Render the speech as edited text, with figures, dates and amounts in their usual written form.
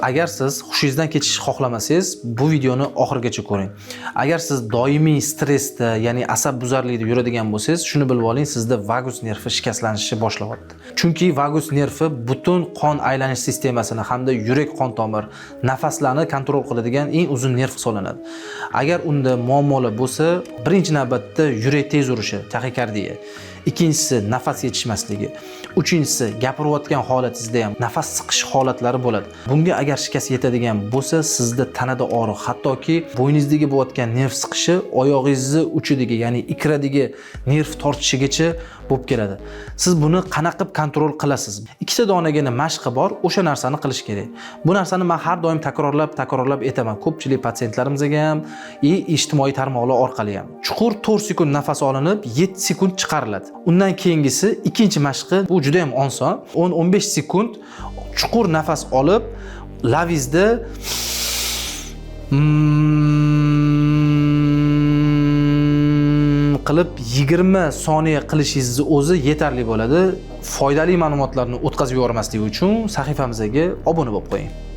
Agar siz hushingizdan kechishni xohlamasangiz, bu videoni oxirigacha ko'ring. Agar siz doimiy stressda, ya'ni asab buzarlikda yuradigan bo'lsangiz, shuni bilib oling, sizda vagus nervi shikastlanishi boshlayapti. Chunki vagus nervi butun qon aylanish sistemasini hamda yurak qon tomir, nafaslarni kontrol qiladigan eng uzun nerv hisoblanadi. Agar unda muammolar bo'lsa, birinchi navbatda yurak tez urishi, taxikardiya. Ikkinchisi nafas yetishmasligi. Uchinchisi gapirayotgan holatingizda ham nafas siqish holatlari bo'ladi. Bunga agar shikast yetadigan bo'lsa, sizda tanada og'riq, hattoki bo'yningizdagi bo'layotgan nerv siqishi oyog'ingizni uchidagi, ya'ni ikradagi nerv tortishigacha bo'lib keladi. Siz buni qanaqa qilib kontrol qilasiz? Ikkita donagina mashqi bor, o'sha narsani qilish kerak. Bu narsani men har doim takrorlab aytaman. Ko'pchilik patsientlarimizga ham, ijtimoiy tarmoqlar orqali ham. Chuqur 4 sekund nafas olinib, 7 sekund chiqariladi. Undan keyingisi ikkinchi mashqi, bu juda ham oson. 10-15 sekund chuqur nafas olib, lavizda qilib 20 soniya qilishingiz o'zi yetarli bo'ladi. Foydali ma'lumotlarni o'tkazib yubormaslik uchun sahifamizga obuna bo'lib qo'ying.